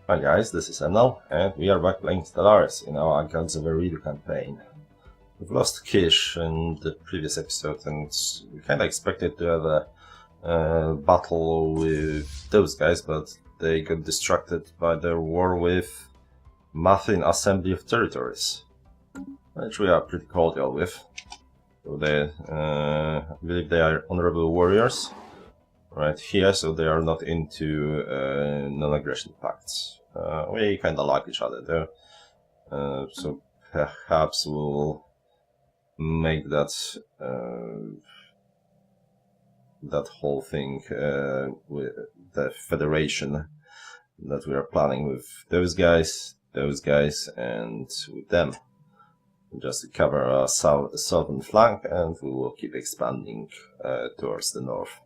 Hi guys, this is Emnel, and we are back playing Stellaris in our Gods of Eridu campaign. We've lost Kish in the previous episode, and we kinda expected to have a battle with those guys, but they got distracted by their war with Mathin Assembly of Territories, which we are pretty cordial with. So they, I believe they are honorable warriors right here, so they are not into non-aggression pacts. We kind of like each other there, so perhaps we'll make that that whole thing with the federation that we are planning with those guys, and with them, just to cover our southern flank, and we will keep expanding towards the north.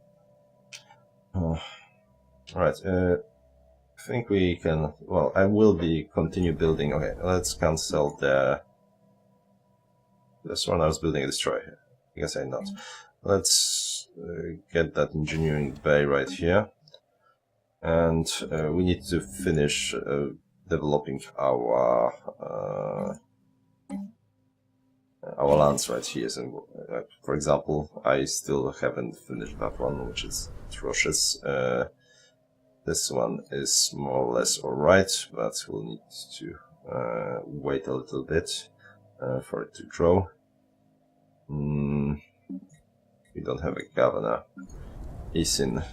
Right, I think we can, well, I will be continue building. Okay, let's cancel this one. I was building a destroyer. I guess I'm not. Let's get that engineering bay right here, and we need to finish developing our lands right here. So, for example, I still haven't finished that one, which is atrocious. This one is more or less alright, but we'll need to wait a little bit for it to grow. We don't have a governor. Isin,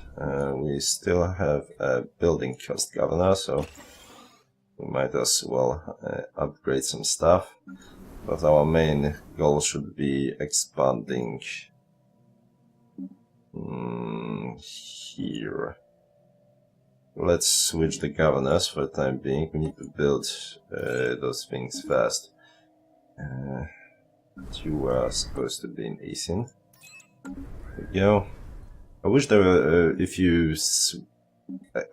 we still have a building cost governor, so we might as well upgrade some stuff. But our main goal should be expanding here. Let's switch the governors for the time being. We need to build those things fast. You were supposed to be in Isin. There we go. I wish they were,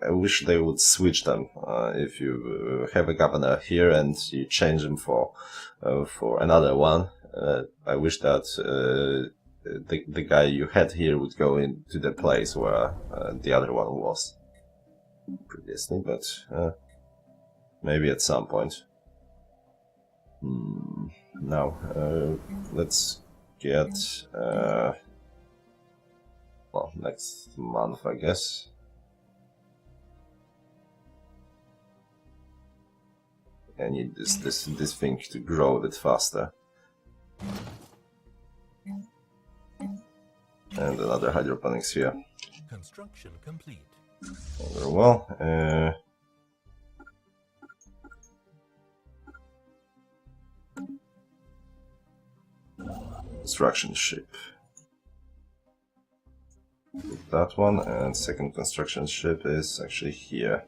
I wish they would switch them. If you have a governor here and you change them for another one, I wish that the guy you had here would go into the place where the other one was previously, but maybe at some point. Now, let's get well, next month, I guess. I need this thing to grow a bit faster. And another hydroponics here. Construction complete. Very well. Construction ship. That one, and second construction ship is actually here.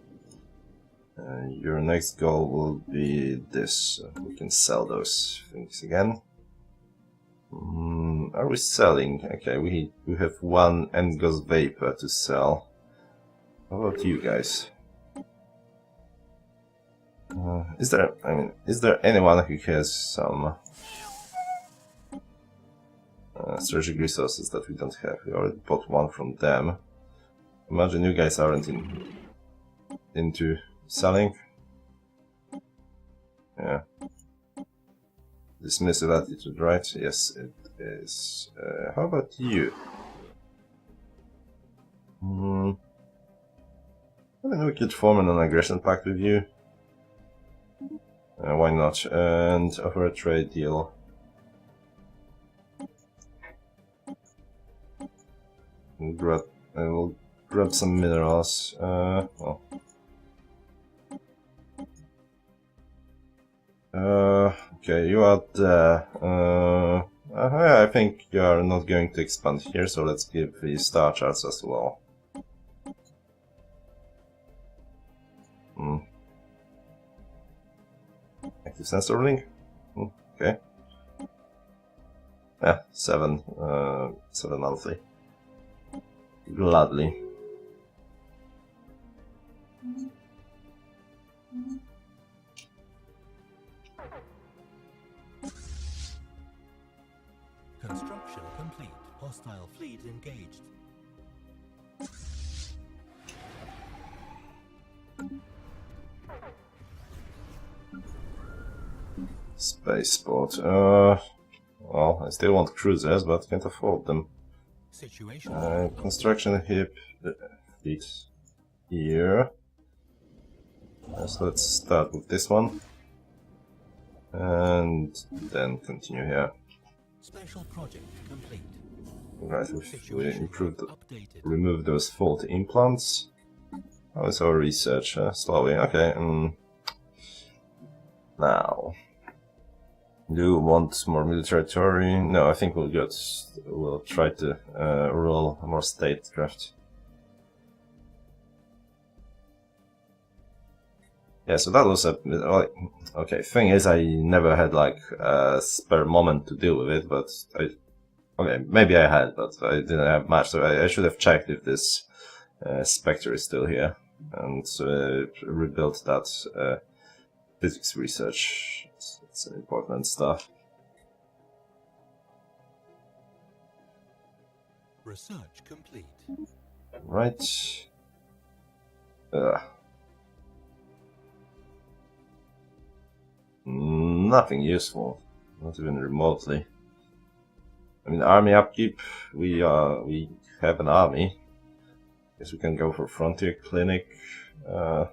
Your next goal will be this. We can sell those things again. Are we selling? Okay, we have one Engos Vapor to sell. How about you guys? Is there anyone who has some strategic resources that we don't have? We already bought one from them. Imagine you guys aren't into selling. Yeah. Dismissive attitude, right? Yes, it is. How about you? I mean, we could form an non-aggression pact with you. Why not? And offer a trade deal. I will grab some minerals. Well. Okay, you are there. I think you are not going to expand here, so let's give the star charts as well. Active sensor link? Okay. Yeah, 7 monthly. Gladly. Construction complete. Hostile fleet engaged. Spaceport. Well, I still want cruisers, but can't afford them. Situation. Construction fleet here. So let's start with this one. And then continue here. Special project complete. Right, we improved, Updated. remove those faulty implants. How is our research? Slowly, okay. Now, do you want more military territory? No, I think we'll try to rule more statecraft. Yeah, so that was a okay. Thing is, I never had like a spare moment to deal with it, but okay, maybe I had, but I didn't have much. So I should have checked if this Spectre is still here and rebuilt that physics research. It's important stuff. Research complete. Right. Nothing useful, not even remotely. I mean, army upkeep. We have an army. Guess we can go for frontier clinic. I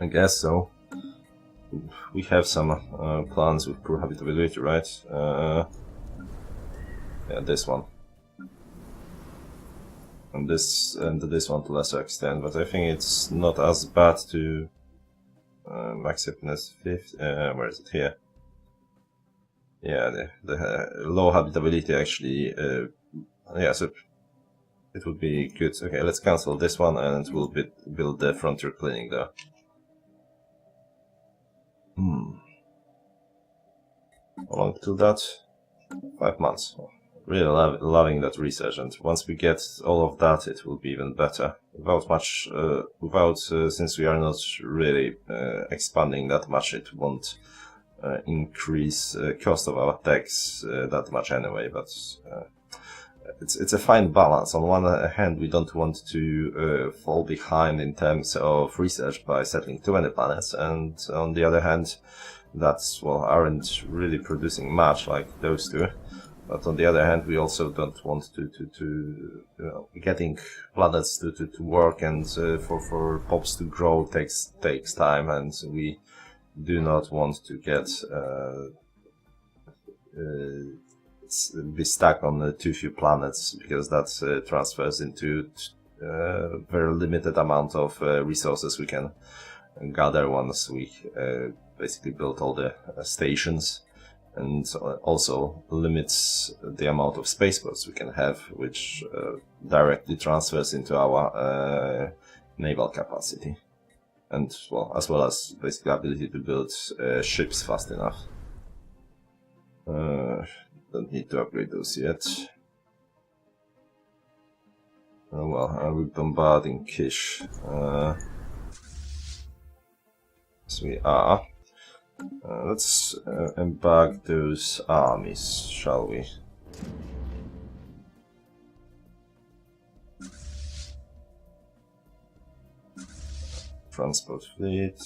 guess so. We have some plans with poor habitability, right? Yeah, this one. And this one to lesser extent, but I think it's not as bad to max happiness 50. Where is it here? Yeah, the low habitability actually. Yeah, so it would be good. Okay, let's cancel this one and we'll build the frontier clinic there. How long till that? 5 months. Really loving that research, and once we get all of that, it will be even better. Since we are not really expanding that much, it won't increase cost of our techs that much anyway. But it's a fine balance. On one hand, we don't want to fall behind in terms of research by settling too many planets, and on the other hand, aren't really producing much like those two. But on the other hand, we also don't want to getting planets to work, and for pops to grow takes time, and we do not want to get be stuck on too few planets, because that transfers into very limited amount of resources we can gather once we basically build all the stations. And also limits the amount of spaceports we can have, which directly transfers into our naval capacity, and as well as basically ability to build ships fast enough. Don't need to upgrade those yet. Oh well, are we bombarding Kish? Yes, we are. Let's embark those armies, shall we? Transport fleet.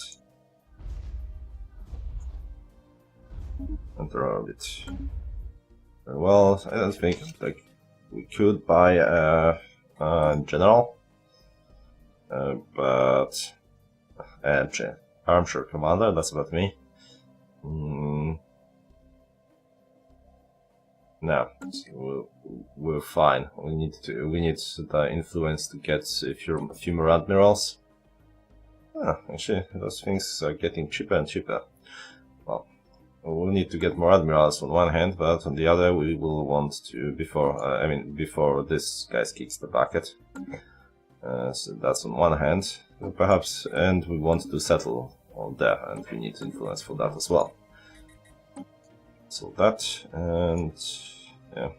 Enter orbit. Well, I don't think we could buy a general, but armchair commander. That's about me. No, so we're fine. We need the influence to get a few more admirals. Actually, those things are getting cheaper and cheaper. Well, we'll need to get more admirals on one hand, but on the other, we will want to before this guy kicks the bucket. So that's on one hand, perhaps, and we want to settle on there, and we need influence for that as well. So that, and yeah,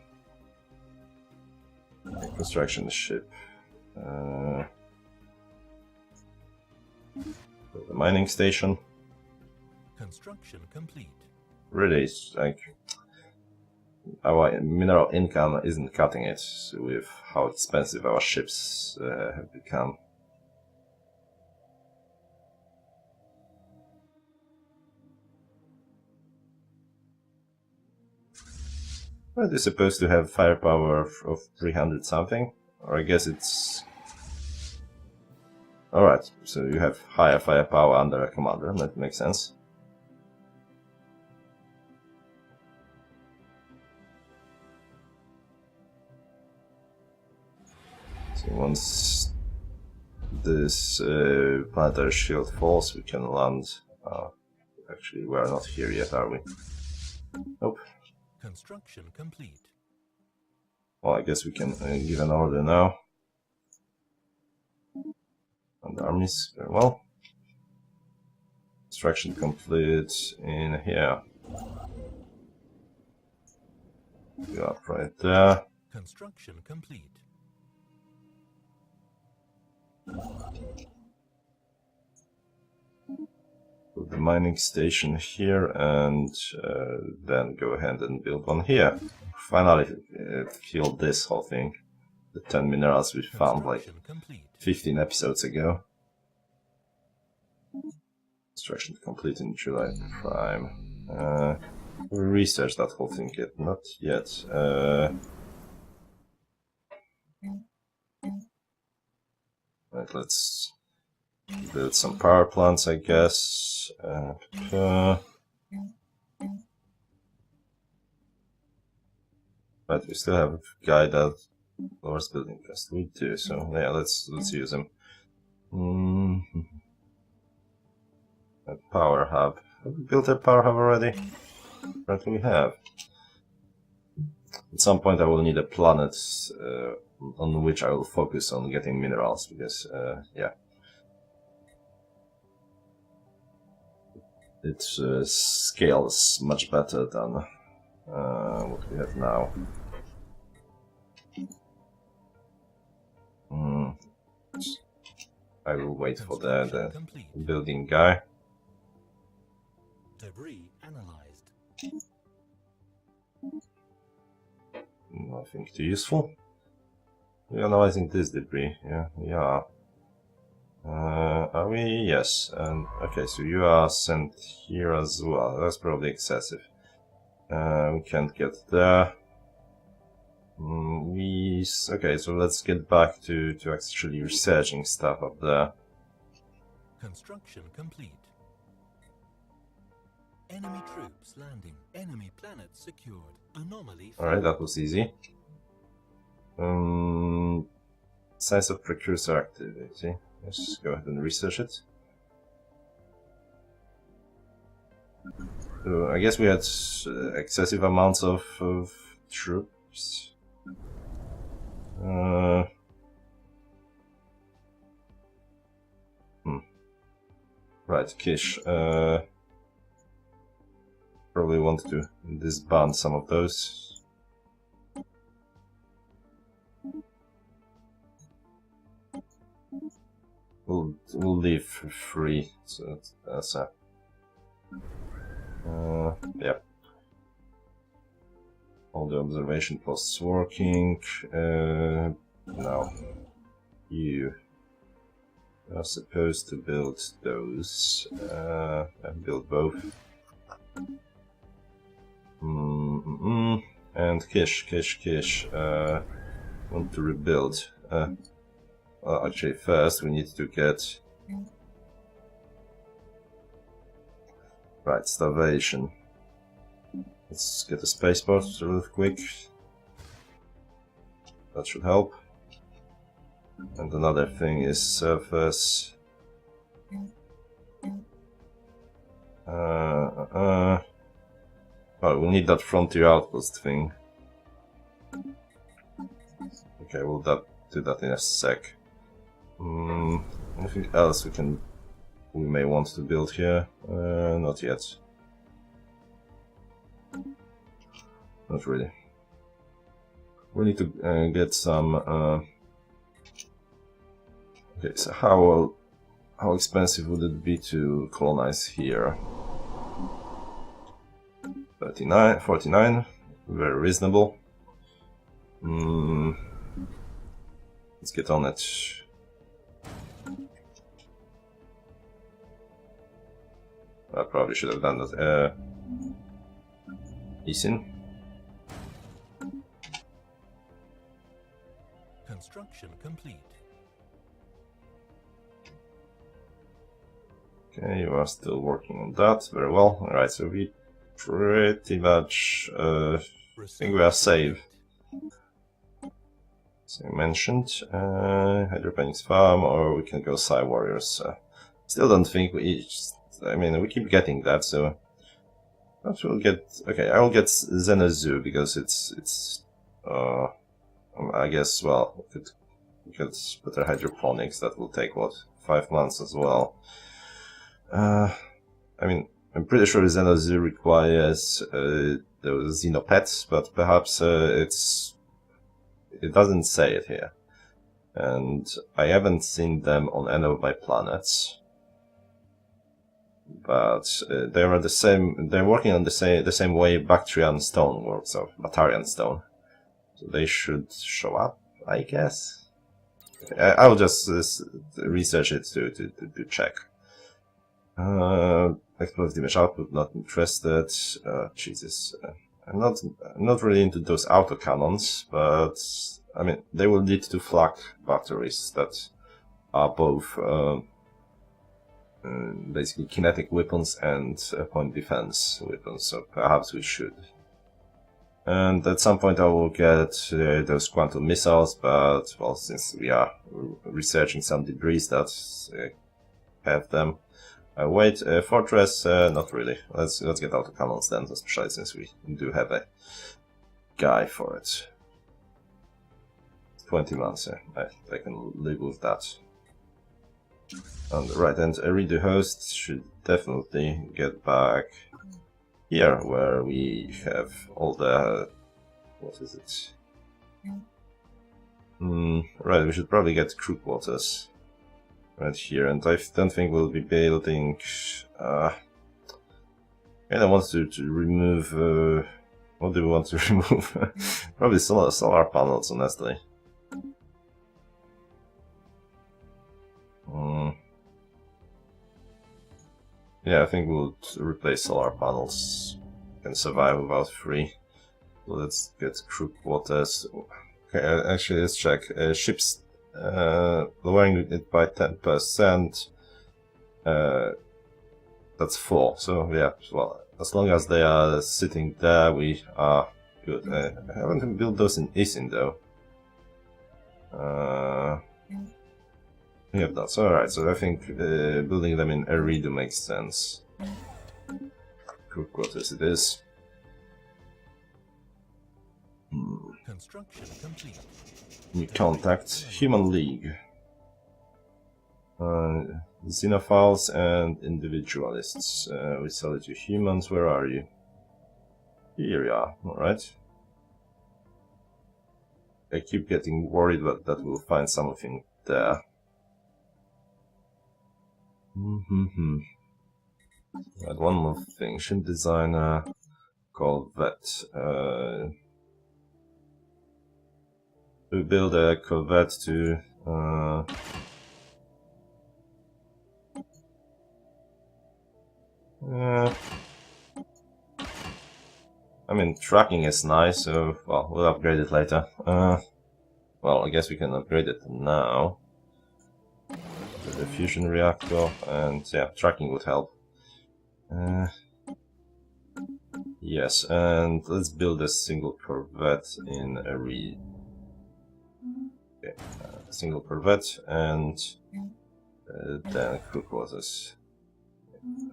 construction ship, the mining station. Construction complete. Really, it's like our mineral income isn't cutting it with how expensive our ships have become. Are they supposed to have firepower of 300 something? Or I guess it's... Alright, so you have higher firepower under a commander, that makes sense. So once this planetary shield falls, we can land... actually, we are not here yet, are we? Nope. Construction complete. Well, I guess we can give an order now. And the armies, very well. Construction complete in here. You up right there. Construction complete. Put the mining station here and then go ahead and build one here. Finally killed this whole thing. The 10 minerals we found like 15 episodes ago. Construction complete in July Prime. We researched that whole thing yet? Not yet. Right, let's build some power plants, I guess. But we still have a guy that lowers building cost. We do, so yeah, let's use him. A power hub. Have we built a power hub already? Apparently we have. At some point I will need a planet on which I will focus on getting minerals, because yeah. It scales much better than what we have now. I will wait for the building guy. Debris analyzed. Nothing too useful. We're analyzing this debris. Yeah, we are. Are we? Yes. Okay, so you are sent here as well. That's probably excessive. We can't get there. Okay, so let's get back to actually researching stuff up there. Construction complete. Enemy troops landing. Enemy planet secured. Anomaly. Alright, that was easy. Size of precursor activity. Let's go ahead and research it. So I guess we had excessive amounts of troops. Right, Kish. Probably want to disband some of those. We'll leave free, so that's a yeah. All the observation posts working. Now you are supposed to build those. And build both. And Kish. Want to rebuild. Well, actually, first we need to get right starvation. Let's get a spaceport real quick. That should help. And another thing is surface. Oh, we'll need that frontier outpost thing. Okay, we'll do that in a sec. Anything else we may want to build here? Not yet. Not really. We need to get some. Okay, so how expensive would it be to colonize here? 49, very reasonable. Let's get on it. I probably should have done that. Isin. Construction complete. Okay, you are still working on that. Very well. Alright, so we pretty much think we are safe. So you mentioned Hydroponics Farm, or we can go Psy Warriors. Still don't think we... I mean, we keep getting that, so... Perhaps we'll get... Okay, I will get Xenozoo, because it's I guess, well, we could get better hydroponics. That will take, what, 5 months as well. I mean, I'm pretty sure Xenozoo requires those Xenopets, but perhaps it doesn't say it here. And I haven't seen them on any of my planets. But they are the same. They're working on the same way Bactrian stone works, or Batarian stone. So they should show up, I guess. Okay, I'll just research it to check. Explosive damage output, not interested. Jesus, I'm not really into those autocannons, but I mean they will lead to flak batteries that are both basically kinetic weapons and point defense weapons. So perhaps we should. And at some point I will get those quantum missiles, but well, since we are researching some debris that have them. Wait, Fortress, not really. Let's get autocannons then, especially since we do have a guy for it. 20 months, I can live with that. On the right, and Eridu host should definitely get back here, where we have all the... what is it? Right, we should probably get crew quarters right here, and I don't think we'll be building... I want to remove... what do we want to remove? Probably solar panels, honestly. Yeah, I think we'll replace solar panels. Can survive without 3. So let's get crew quarters. Okay, actually, let's check. Ships, lowering it by 10%. That's 4. So yeah, well, as long as they are sitting there, we are good. I haven't built those in Isin though. Yeah, that's alright, so I think building them in Eridu makes sense. Crew quarters it is. Construction complete. New contact, Human League. Xenophiles and Individualists. We sell it to humans, where are you? Here you are, alright. I keep getting worried that we'll find something there. Right, one more thing. Ship designer, Corvette. We build a Corvette to I mean, tracking is nice, so well, we'll upgrade it later. Well, I guess we can upgrade it now. The fusion reactor, and yeah, tracking would help. Yes, and let's build a single Corvette in a single Corvette, and then crew quarters.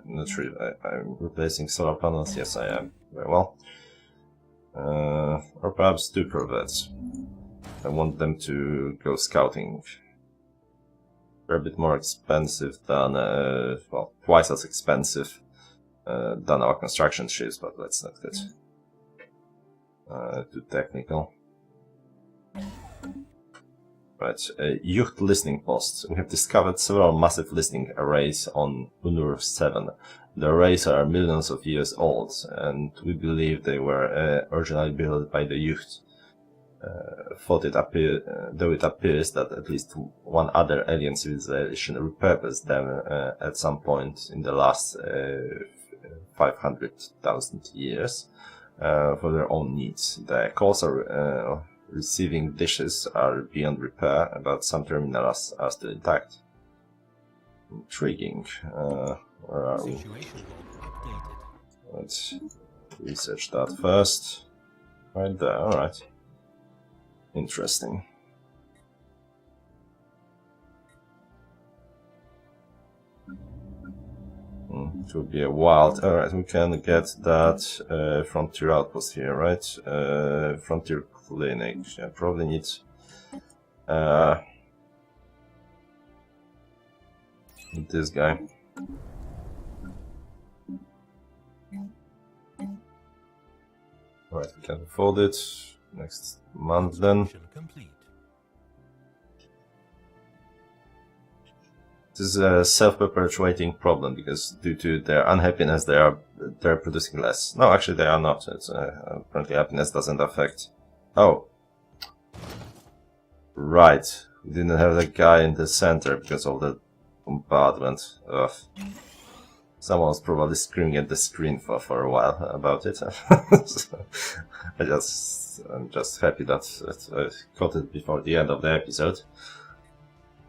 I'm not sure if I'm replacing solar panels. Yes, I am. Very well. Or perhaps 2 Corvettes. I want them to go scouting. They're a bit more expensive than, well, twice as expensive than our construction ships, but let's not get too technical. Right, Youth listening posts. We have discovered several massive listening arrays on Unur 7. The arrays are millions of years old, and we believe they were originally built by the Youth. Though it appears that at least one other alien civilization repurposed them at some point in the last 500,000 years for their own needs. The calls are receiving dishes are beyond repair, but some terminals are still intact. Intriguing. Where are we? Situation log updated. Let's research that first. Right there, alright. Interesting. It would be a wild. Alright, we can get that frontier outpost here, right? Frontier clinic. Yeah, probably need this guy. Alright, we can afford it. Next month then. Construction complete. This is a self-perpetuating problem because due to their unhappiness they're producing less. No, actually they are not. It's apparently happiness doesn't affect. Oh, right. We didn't have the guy in the center because of the bombardment. Ugh. Someone was probably screaming at the screen for a while about it. So, I'm just happy that I caught it before the end of the episode.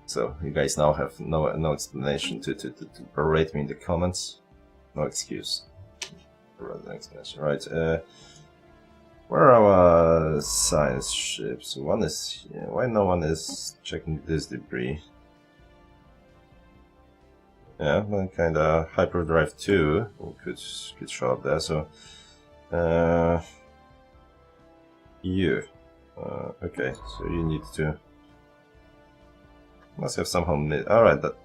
So you guys now have no explanation to berate me in the comments. No excuse. No explanation. Right. Where are our science ships? One is here. Why no one is checking this debris? Yeah, well, kinda hyperdrive 2 could show up there. So you. Okay, so you need to. Must have somehow made. Alright, that.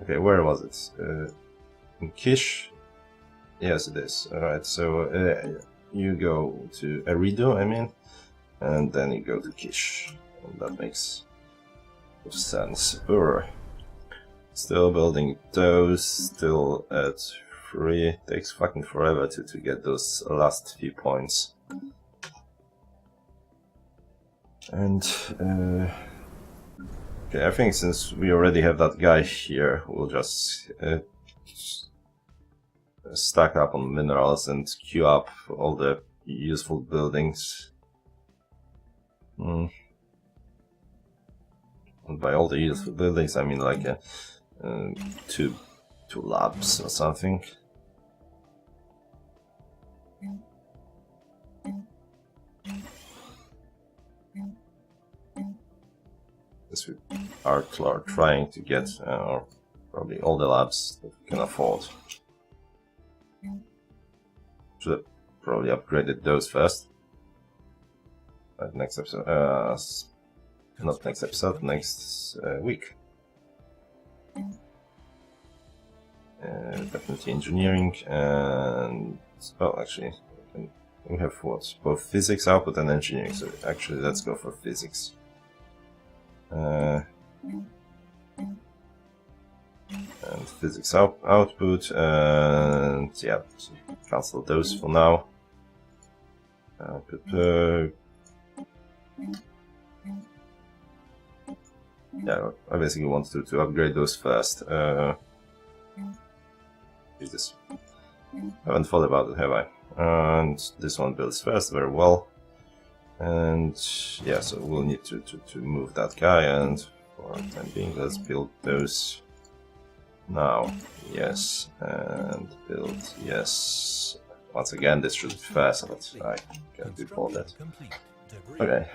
Okay, where was it? In Kish? Yes, it is. Alright, so you go to Eridu, I mean, and then you go to Kish. And that makes sense. Still building those, still at 3. Takes fucking forever to get those last few points. And, okay, I think since we already have that guy here, we'll just stack up on minerals and queue up all the useful buildings. And by all the useful buildings, I mean like two labs or something. This we are trying to get, or probably all the labs that we can afford. Should have probably upgraded those first. But next episode, not next episode, next week. Definitely engineering and well, actually, we have what? Both physics output and engineering. So actually, let's go for physics. And physics output, and yeah, so cancel those for now. Yeah, I basically want to upgrade those first. Jesus, I haven't thought about it, have I? And this one builds first, very well. And yeah, so we'll need to move that guy, and for the time being, let's build those now. Yes, and build, yes. Once again, this should be fast, but I can't do all that. Okay,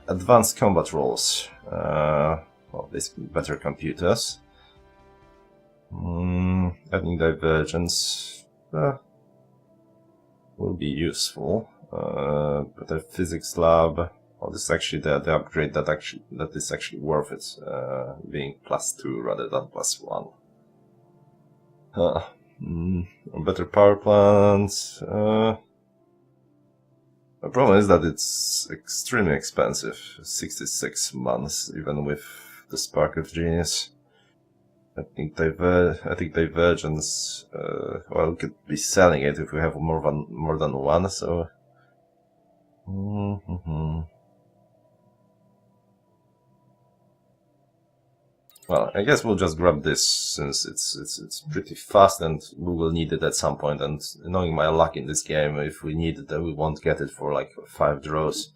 advanced combat roles. Well, basically better computers. Adding divergence will be useful. But the physics lab, well, this is actually the upgrade that is actually worth it, being +2 rather than +1. Better power plants. The problem is that it's extremely expensive, 66 months, even with the Spark of Genius. I think divergence. Well, we could be selling it if we have more than one. So. Well, I guess we'll just grab this since it's pretty fast and we will need it at some point. And knowing my luck in this game, if we need it, then we won't get it for like 5 draws.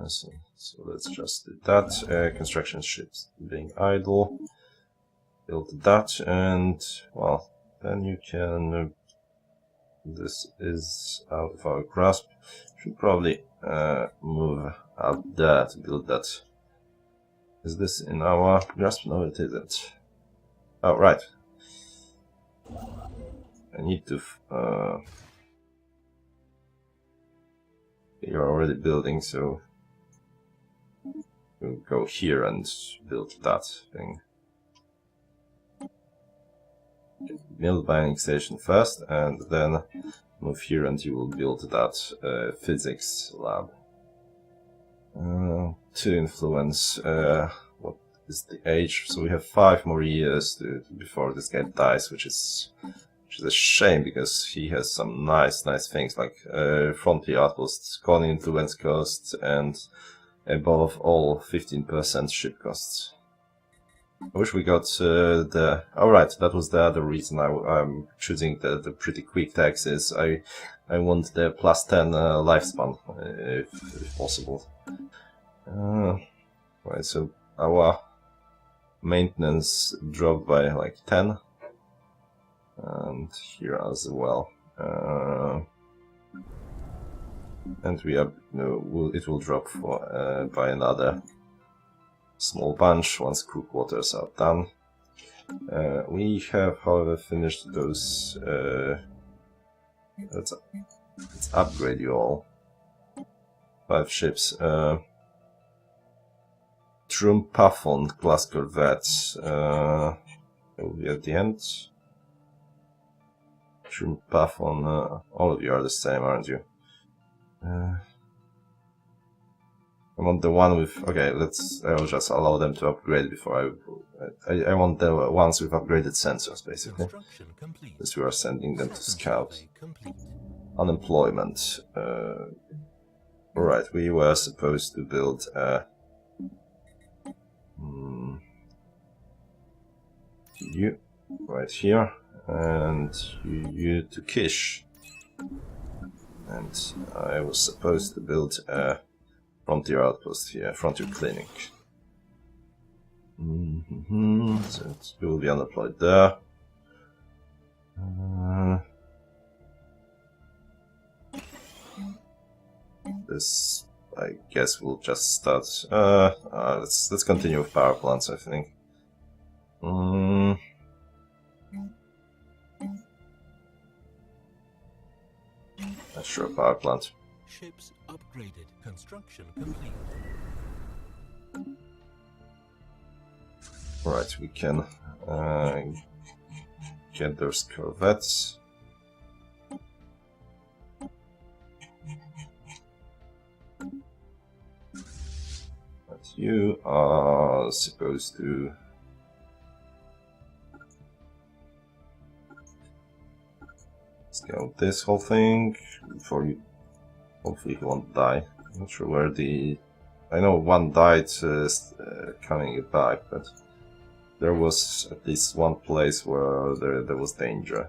So let's just do that. Construction ships being idle. Build that, and well, then you can. This is out of our grasp. Should probably move up there to build that. Is this in our grasp? No, it isn't. Oh, right. I need to... you're already building, so... we'll go here and build that thing. Build binding station first, and then move here and you will build that physics lab. To influence, what is the age? So we have 5 more years before this guy dies, which is a shame because he has some nice things like frontier outposts, colony influence costs, and above all 15% ship costs. I wish we got the... Alright, that was the other reason I'm choosing the pretty quick taxes. I want the plus 10 lifespan, if possible. Right, so our maintenance dropped by like 10. And here as well. And we are... it will drop for by another small bunch once crew quarters are done. We have, however, finished those. Let's upgrade you all. 5 ships. Trumpafon class corvettes. Will be at the end. Trumpafon. All of you are the same, aren't you? I want the one with... Okay, I'll just allow them to upgrade before I want the ones with upgraded sensors, basically. Because we are sending them to scout. Unemployment. Alright, we were supposed to build you right here, and you to Kish. And I was supposed to build a frontier outpost here, frontier clinic. So it will be unemployed there. This, I guess, we'll just start. Let's continue with power plants, I think. Sure, power plant. Ships upgraded. Construction complete. Right, we can get those corvettes. But you are supposed to scout this whole thing before you. Hopefully he won't die. I'm not sure where the... I know one died coming back, but there was at least one place where there was danger.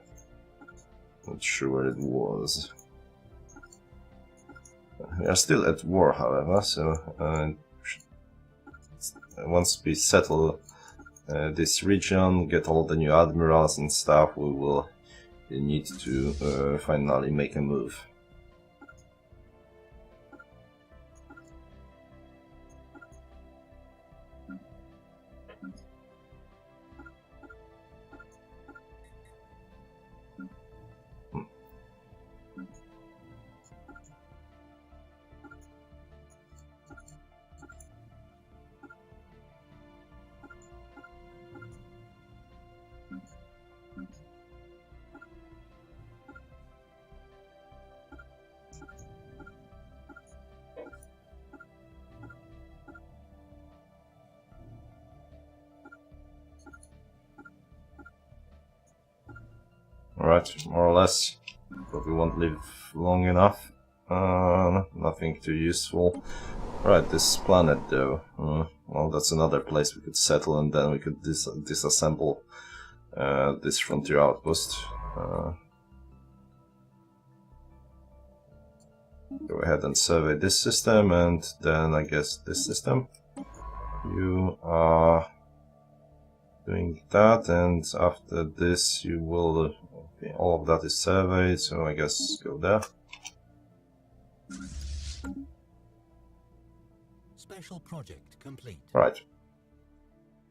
Not sure where it was. We are still at war, however, so once we settle this region, get all the new admirals and stuff, we will need to finally make a move. Alright, more or less. Probably won't live long enough. Nothing too useful. Right, this planet though. Well, that's another place we could settle, and then we could disassemble this frontier outpost. Go ahead and survey this system, and then I guess this system. You are doing that, and after this you will... okay, all of that is surveyed, so I guess go there. Special project complete. Right.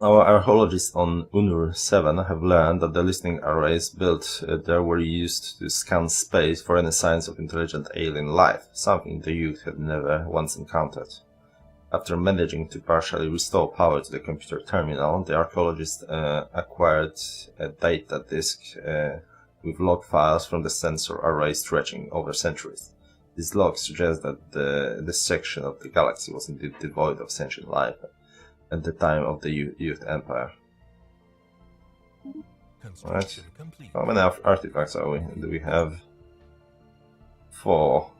Our archaeologists on Unur 7 have learned that the listening arrays built there were used to scan space for any signs of intelligent alien life, something the youth had never once encountered. After managing to partially restore power to the computer terminal, the archaeologists acquired a data disk with log files from the sensor array stretching over centuries. These logs suggest that this section of the galaxy was indeed devoid of sentient life at the time of the Youth Empire. Right. How many artifacts are we? Do we have 4?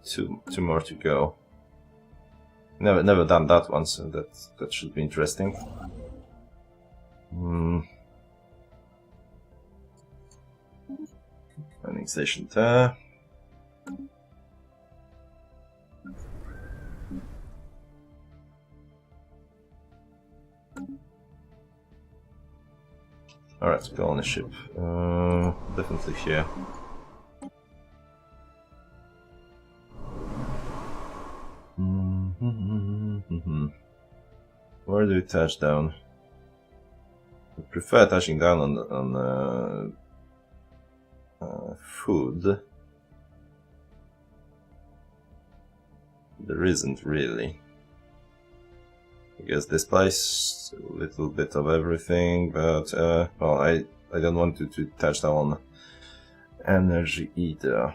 Two more to go. Never done that one, so that should be interesting. Landing station there. Alright, go on the ship. Definitely here. Where do we touch down? I prefer touching down on food. There isn't really. I guess this place, a little bit of everything, but well, I don't want to touch down on energy either.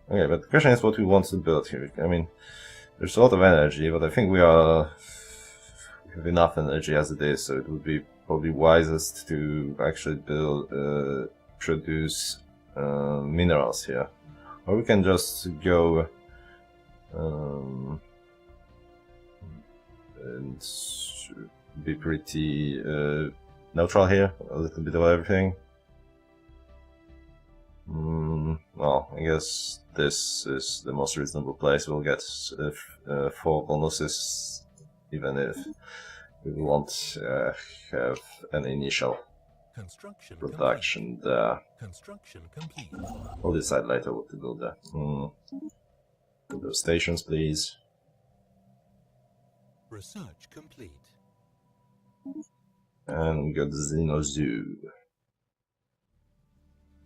Okay, but the question is what we want to build here. I mean, there's a lot of energy, but I think we have enough energy as it is, so it would be probably wisest to actually produce minerals here. Or we can just go and be pretty neutral here, a little bit of everything. Well, I guess this is the most reasonable place. We'll get 4 bonuses, even if we won't have an initial production there. Construction complete. We'll decide later what to build there. Those stations, please. Research complete. And we got Xenozoo.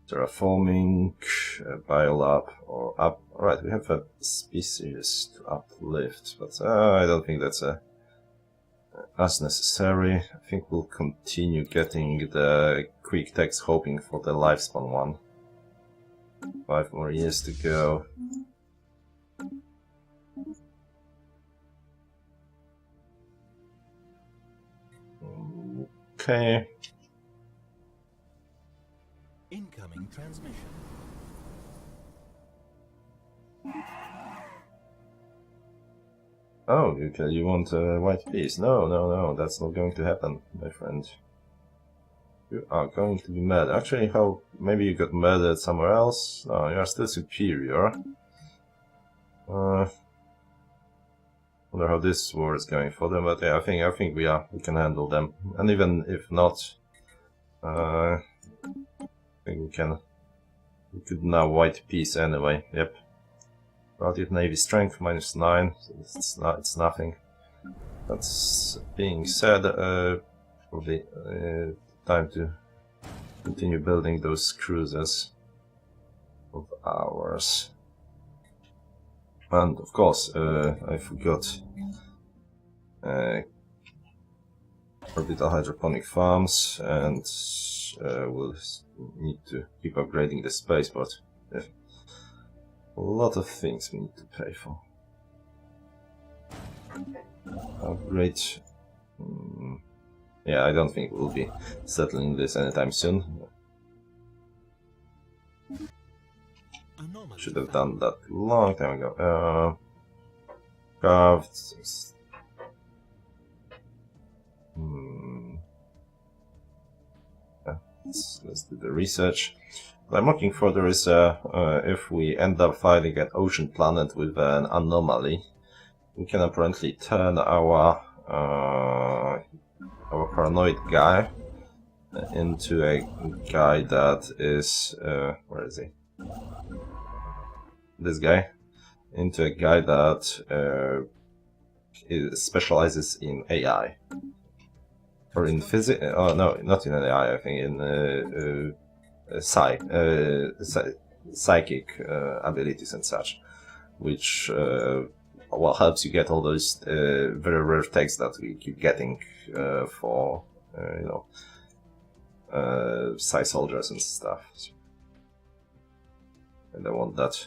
Terraforming, biolab, or up. Alright, we have a species to uplift, but I don't think that's as necessary. I think we'll continue getting the quick text, hoping for the lifespan one. 5 more years to go. Okay. Incoming transmission. Oh, you want a white piece? No, that's not going to happen, my friend. You are going to be murdered. Actually, maybe you got murdered somewhere else? No, you are still superior. Wonder how this war is going for them, but yeah, I think we can handle them. And even if not, I think we could now white piece anyway. Yep. Relative Navy strength -9, so it's nothing. That's being said, probably time to continue building those cruisers of ours. And of course, I forgot orbital hydroponic farms, and we'll need to keep upgrading the spaceport. Yeah. A lot of things we need to pay for. Upgrade. Yeah, I don't think we'll be settling this anytime soon. Should have done that long time ago. carved. Yeah, let's do the research. What I'm looking for, there is a, if we end up finding an ocean planet with an anomaly, we can apparently turn our paranoid guy into a guy that is, where is he? This guy. Into a guy that specializes in AI. Or in physics. Oh no, not in AI, I think in psychic abilities and such. Which, well, helps you get all those very rare texts that we keep getting for, you know, Psi soldiers and stuff. And I want that.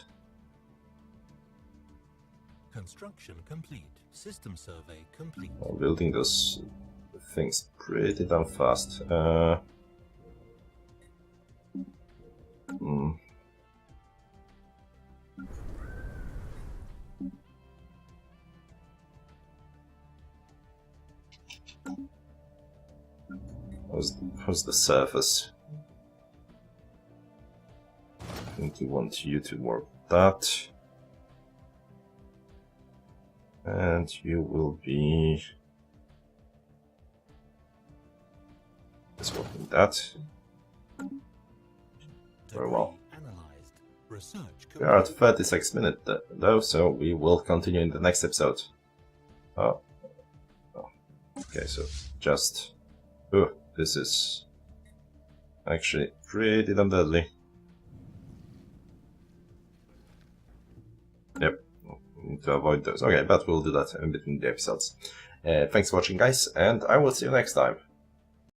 Construction complete. System survey complete. I'm building those things pretty damn fast. How's the surface? I think we want you to work that. And you will be just working that. Very well. We are at 36 minutes though, so we will continue in the next episode. Oh. Okay, so just... Oh, this is actually pretty damn deadly. Yep. To avoid those. Okay, but we'll do that in between the episodes. Thanks for watching, guys, and I will see you next time.